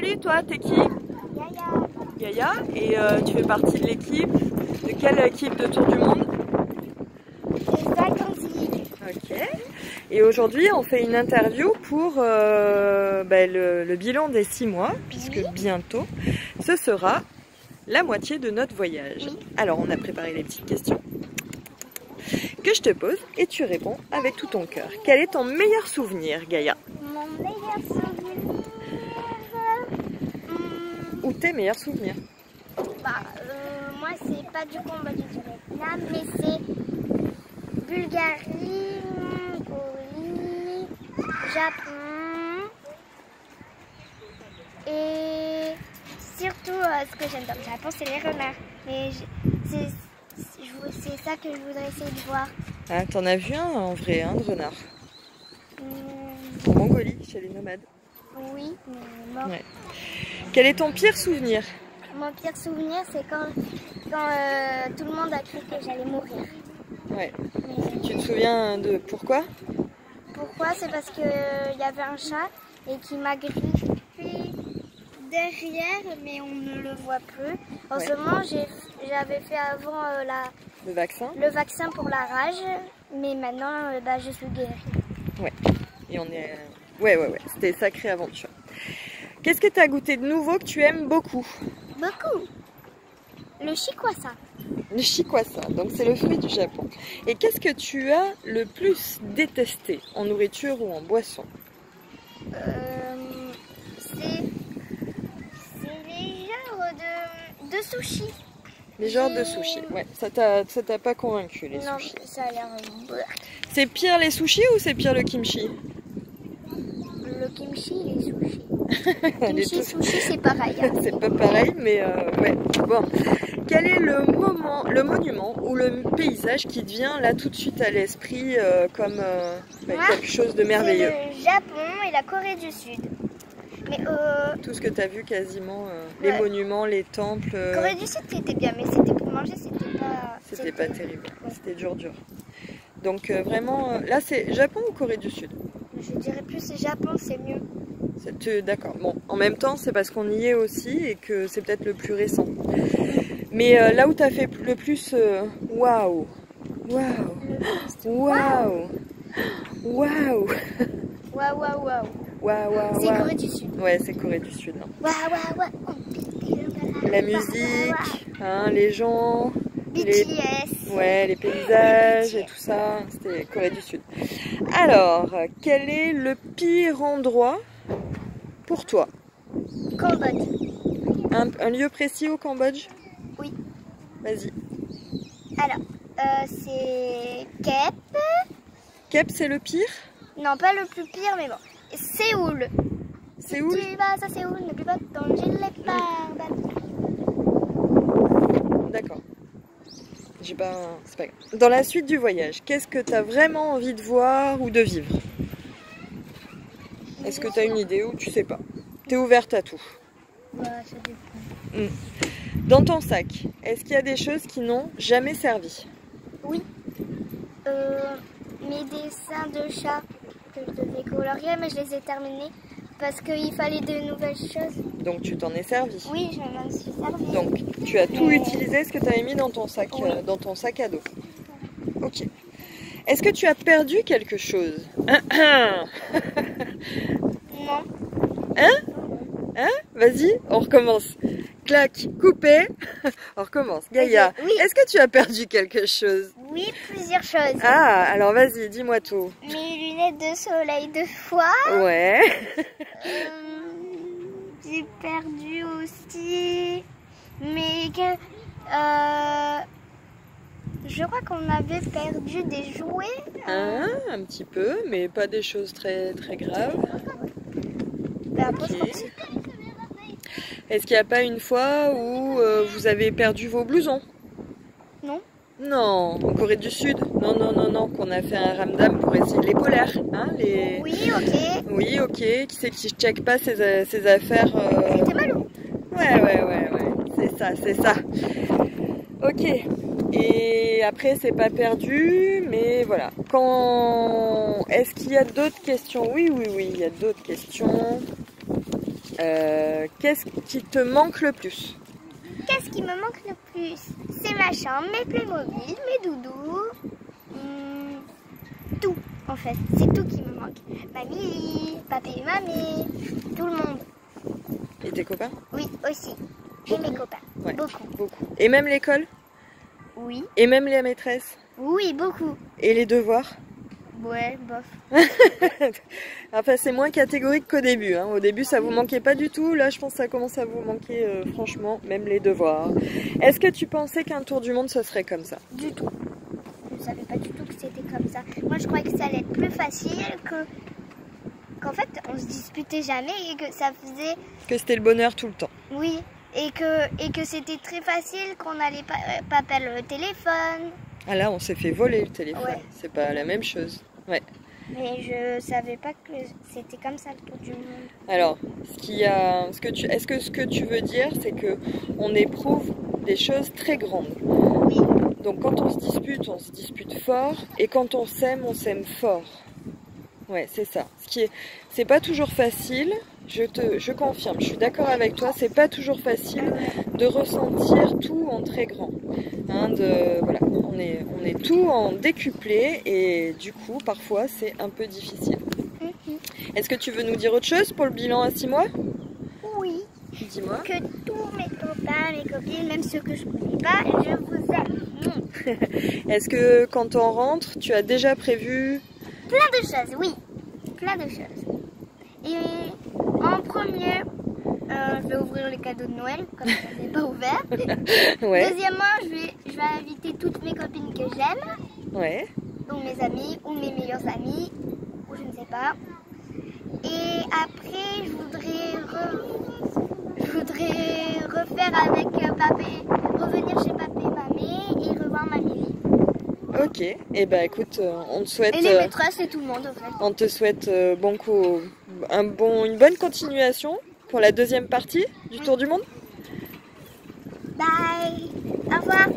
Salut, toi, t'es qui? Yaya. Yaya. Et tu fais partie de l'équipe? De quelle équipe de Tour du Monde? C'est 56. Ok. Et aujourd'hui, on fait une interview pour le bilan des 6 mois, puisque Oui. bientôt, ce sera la moitié de notre voyage. Oui. Alors, on a préparé les petites questions que je te pose et tu réponds avec tout ton cœur. Quel est ton meilleur souvenir, Gaïa? Mon meilleur souvenir. Ou tes meilleurs souvenirs? Moi, c'est pas du combat du Vietnam, mais c'est Bulgarie, Mongolie, Japon. Et surtout, ce que j'aime dans le Japon, c'est les renards. Mais c'est ça que je voudrais essayer de voir. Ah, t'en as vu un en vrai, de renard? En Mongolie, chez les nomades. Oui, mais mort. Ouais. Quel est ton pire souvenir? Mon pire souvenir, c'est quand tout le monde a cru que j'allais mourir. Ouais. Mais Tu te souviens de pourquoi? pourquoi? C'est parce qu'il y avait un chat et qui m'a griffé derrière, mais on ne le voit plus. En ce moment, j'avais fait avant Le vaccin? le vaccin pour la rage, mais maintenant, je suis guérie. Ouais. Et on est... Ouais. C'était une sacrée aventure. Qu'est-ce que tu as goûté de nouveau que tu aimes beaucoup? Beaucoup. Le shikwasa. Le shikwasa, donc c'est le fruit du Japon. Et qu'est-ce que tu as le plus détesté en nourriture ou en boisson? C'est les genres de sushi. Les genres de sushis, ouais. Ça t'a pas convaincu, les Non, sushis? ça a l'air... C'est pire les sushis ou c'est pire le kimchi? Le kimchi et les sushis. Les Kimchi, deux. sushi, c'est pareil. Hein. C'est pas pareil, mais ouais. Bon. Quel est le monument ou le paysage qui te vient là tout de suite à l'esprit comme quelque chose de merveilleux? C'est le Japon et la Corée du Sud. Mais Tout ce que tu as vu quasiment, les monuments, les temples. Corée du Sud, c'était bien, mais c'était pour manger, C'était pas terrible. C'était dur. Donc vraiment, là c'est Japon ou Corée du Sud? Je dirais plus c'est Japon, c'est mieux. D'accord. Bon, en même temps, c'est parce qu'on y est aussi et que c'est peut-être le plus récent. Mais là où tu as fait le plus waouh, C'est Corée du Sud. Ouais, c'est Corée du Sud. Hein. Waouh. La musique, hein, les gens, BTS. les paysages et tout ça, c'était Corée du Sud. Alors, quel est le pire endroit pour toi? Cambodge. Un lieu précis au Cambodge? Oui. Vas-y. Alors, c'est Kep. Kep, c'est le pire? Non, pas le plus pire, mais bon. Séoul. Séoul? Si tu vas à Séoul, n'oublie pas ton gilet pare-balles. D'accord. C'est pas grave. Dans la suite du voyage, qu'est-ce que tu as vraiment envie de voir ou de vivre? Est-ce que tu as une idée ou tu sais pas? Tu es ouverte à tout. Ça dépend. Dans ton sac, est-ce qu'il y a des choses qui n'ont jamais servi? Oui. Mes dessins de chat que je devais colorier, mais je les ai terminés parce qu'il fallait de nouvelles choses. Donc tu t'en es servi? Oui, je m'en suis servi. Donc tu as tout utilisé ce que tu avais mis dans ton sac, dans ton sac à dos. Ok. Est-ce que tu as perdu quelque chose? Non. Hein? Vas-y, on recommence. Clac, coupé. On recommence. Gaïa, Oui. est-ce que tu as perdu quelque chose? Oui, plusieurs choses. Ah, alors vas-y, dis-moi tout. Mes lunettes de soleil de fois. Ouais. J'ai perdu aussi. Mais je crois qu'on avait perdu des jouets. Un petit peu, mais pas des choses très graves. Ok. Est-ce qu'il n'y a pas une fois où vous avez perdu vos blousons? Non. Non, en Corée du Sud. Non, qu'on a fait un ramdam pour essayer les polaires. Hein, Oui, ok. Oui, ok. Qui c'est qui ne check pas ses affaires C'était Malou. Ouais. C'est ça. Ok. Et après, c'est pas perdu, mais voilà. Est-ce qu'il y a d'autres questions? Oui, il y a d'autres questions. Qu'est-ce qui te manque le plus? Qu'est-ce qui me manque le plus? C'est ma chambre, mes Playmobil, mes doudous, tout en fait. C'est tout qui me manque. Mamie, papy et mamie, tout le monde. Et tes copains? Oui, aussi. Et mes copains. Ouais, Beaucoup. beaucoup. Et même l'école? Oui. Et même les maîtresses? Oui, beaucoup. Et les devoirs? Ouais, bof. Enfin, c'est moins catégorique qu'au début. Hein. Au début, ça vous manquait pas du tout. Là, je pense que ça commence à vous manquer, franchement, même les devoirs. Est-ce que tu pensais qu'un tour du monde, ce serait comme ça? Du tout. Je ne savais pas du tout que c'était comme ça. Moi, je croyais que ça allait être plus facile, qu'en fait, on se disputait jamais et que ça faisait... Que c'était le bonheur tout le temps. Oui, et que c'était très facile, qu'on n'allait pas perdre le téléphone. Ah là, on s'est fait voler le téléphone. Ouais. C'est pas la même chose. Ouais. Mais je savais pas que c'était comme ça le tour du monde. Alors, est-ce que ce que tu veux dire, c'est que on éprouve des choses très grandes. Oui. Donc quand on se dispute fort, et quand on s'aime fort. Ouais, c'est ça. C'est pas toujours facile. Je confirme. Je suis d'accord avec toi. C'est pas toujours facile de ressentir tout en très grand. Hein, voilà, on est tout en décuplé et du coup, parfois, c'est un peu difficile. Est-ce que tu veux nous dire autre chose pour le bilan à 6 mois? Oui. Dis-moi. Que tous mes copains, mes copines, même ceux que je connais pas, je vous aime. Est-ce que quand on rentre, tu as déjà prévu... Plein de choses, oui. Plein de choses. Et en premier, je vais ouvrir les cadeaux de Noël, comme je ne les ai pas ouverts. Ouais. Deuxièmement, je vais inviter toutes mes copines que j'aime, Ouais. ou mes amis, ou mes meilleurs amis, ou je ne sais pas. Et après, je voudrais refaire avec papé, revenir chez papé et mamie et revoir mamie. Ok. Et ben écoute, on te souhaite... Et les maîtresses et tout le monde, en fait. On te souhaite une bonne continuation pour la deuxième partie du Tour du Monde. Bye. Au revoir.